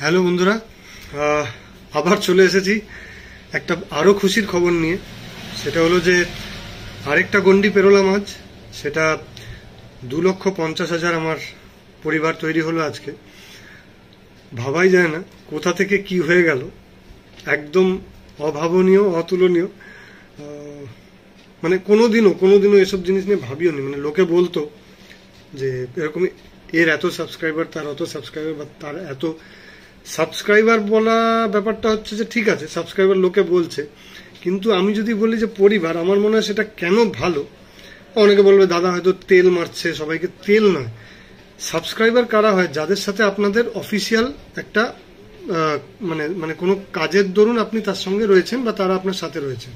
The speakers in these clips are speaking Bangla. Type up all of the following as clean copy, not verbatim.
হ্যালো বন্ধুরা, আবার চলে এসেছি একটা আরো খুশির খবর নিয়ে। সেটা হলো যে আরেকটা গন্ডি পেরোলাম আজ। সেটা 2,50,000 আমার পরিবার তৈরি হলো আজকে। ভাবাই যায় না কোথা থেকে কি হয়ে গেল, একদম অভাবনীয়, অতুলনীয়। মানে কোনোদিনও এসব জিনিস নিয়ে ভাবিও নি। মানে লোকে বলতো যে এরকম এর এত সাবস্ক্রাইবার, তার অত সাবস্ক্রাইবার, বা তার এত সাবস্ক্রাইবার বলা ব্যাপারটা হচ্ছে যে ঠিক আছে, সাবস্ক্রাইবার লোকে বলছে, কিন্তু আমি যদি বলি যে পরিবার, আমার মনে হয় সেটা কেন ভালো। অনেকে বলবে দাদা হয়তো তেল মারছে সবাইকে। তেল নয়, সাবস্ক্রাইবার কারা হয়? যাদের সাথে আপনাদের অফিসিয়াল একটা মানে কোনো কাজের দরুন আপনি তার সঙ্গে রয়েছেন বা তারা আপনার সাথে রয়েছেন।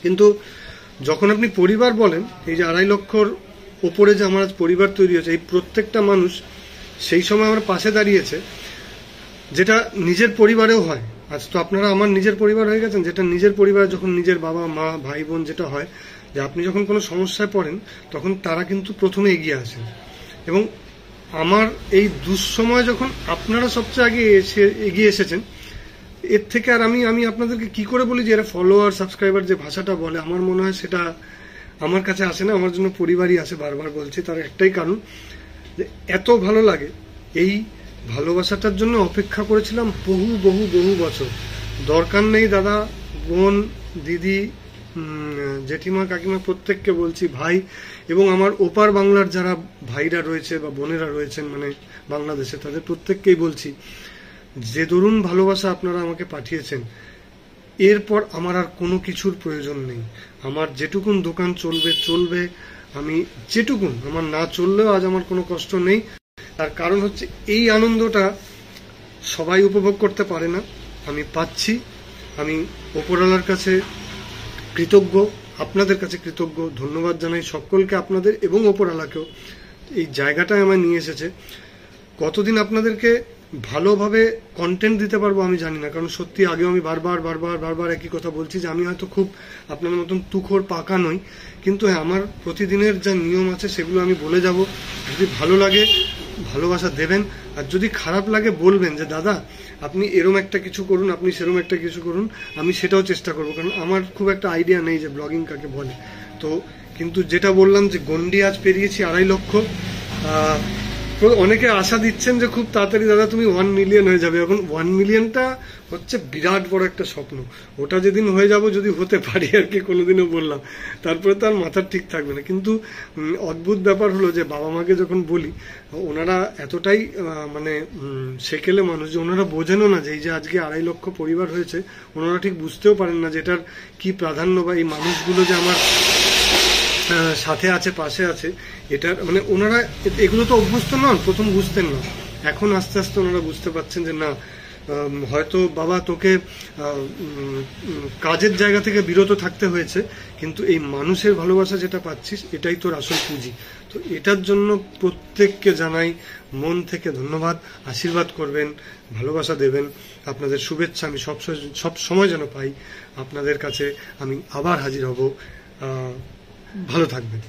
কিন্তু যখন আপনি পরিবার বলেন, এই যে 2.5 লক্ষর ওপরে যে আমার আজ পরিবার তৈরি হয়েছে, এই প্রত্যেকটা মানুষ সেই সময় আমার পাশে দাঁড়িয়েছে, যেটা নিজের পরিবারেও হয়। আজ তো আপনারা আমার নিজের পরিবার হয়ে গেছেন। যেটা নিজের পরিবার, যখন নিজের বাবা মা ভাই বোন, যেটা হয় যে আপনি যখন কোনো সমস্যায় পড়েন তখন তারা কিন্তু প্রথমে এগিয়ে আসেন। এবং আমার এই দুঃসময় যখন আপনারা সবচেয়ে আগে এগিয়ে এসেছেন, এর থেকে আর আমি আপনাদেরকে কি করে বলি যে এরা ফলোয়ার সাবস্ক্রাইবার যে ভাষাটা বলে, আমার মনে হয় সেটা আমার কাছে আসে না। আমার জন্য পরিবারই আসে। বারবার বলছি, তার একটাই কারণ যে এত ভালো লাগে। এই ভালোবাসাটার জন্য অপেক্ষা করেছিলাম বহু বহু বহু বছর। দরকার নেই দাদা, বোন, দিদি, জেঠিমা, কাকিমা, প্রত্যেককে বলছি, ভাই, এবং আমার ওপার বাংলার যারা ভাইরা রয়েছে বা বোনেরা রয়েছেন মানে বাংলাদেশে, তাদের প্রত্যেককেই বলছি যে দরুন ভালোবাসা আপনারা আমাকে পাঠিয়েছেন, এরপর আমার আর কোনো কিছুর প্রয়োজন নেই। আমার যেটুকুন দোকান চলবে। আমি যেটুকুন, আমার না চললেও আজ আমার কোনো কষ্ট নেই। তার কারণ হচ্ছে এই আনন্দটা সবাই উপভোগ করতে পারে না, আমি পাচ্ছি। আমি ওপরওয়ালার কাছে কৃতজ্ঞ, আপনাদের কাছে কৃতজ্ঞ। ধন্যবাদ জানাই সকলকে, আপনাদের এবং ওপরওয়ালাকেও। এই জায়গাটায় আমায় নিয়ে এসেছে। কতদিন আপনাদেরকে ভালোভাবে কন্টেন্ট দিতে পারবো আমি জানি না, কারণ সত্যি আগেও আমি বারবার একই কথা বলছি যে আমি হয়তো খুব আপনাদের মতন তুখোর পাকা নই, কিন্তু হ্যাঁ, আমার প্রতিদিনের যা নিয়ম আছে সেগুলো আমি বলে যাব। যদি ভালো লাগে ভালোবাসা দেবেন, আর যদি খারাপ লাগে বলবেন যে দাদা আপনি এরম একটা কিছু করুন, আপনি সেরম একটা কিছু করুন, আমি সেটাও চেষ্টা করবো। কারণ আমার খুব একটা আইডিয়া নেই যে ব্লগিং কাকে বলে। তো কিন্তু যেটা বললাম যে গন্ডি আজ পেরিয়েছি 2.5 লক্ষ। অনেকে আশা দিচ্ছেন যে খুব তাড়াতাড়ি দাদা তুমি 1 মিলিয়ন হয়ে যাবে। এখন 1 মিলিয়নটা হচ্ছে বিরাট বড় একটা স্বপ্ন। ওটা যেদিন হয়ে যাব, যদি হতে পারি আর কি, কোনোদিনও বললাম, তারপরে তার মাথার ঠিক থাকবে না। কিন্তু অদ্ভুত ব্যাপার হলো যে বাবা মাকে যখন বলি, ওনারা এতটাই মানে সেকেলে মানুষ যে ওনারা বোঝেনও না যে এই যে আজকে 2.5 লক্ষ পরিবার হয়েছে, ওনারা ঠিক বুঝতেও পারেন না যে এটার কি প্রাধান্য, বা এই মানুষগুলো যে আমার সাথে আছে, পাশে আছে, এটা মানে ওনারা এগুলো তো অভ্যস্ত নন, প্রথম বুঝতেন না। এখন আস্তে আস্তে ওনারা বুঝতে পারছেন যে না, হয়তো বাবা তোকে কাজের জায়গা থেকে বিরত থাকতে হয়েছে, কিন্তু এই মানুষের ভালোবাসা যেটা পাচ্ছিস, এটাই তোর আসল পুঁজি। তো এটার জন্য প্রত্যেককে জানাই মন থেকে ধন্যবাদ। আশীর্বাদ করবেন, ভালোবাসা দেবেন, আপনাদের শুভেচ্ছা আমি সব সময় যেন পাই। আপনাদের কাছে আমি আবার হাজির হব। ভালো থাকবেন।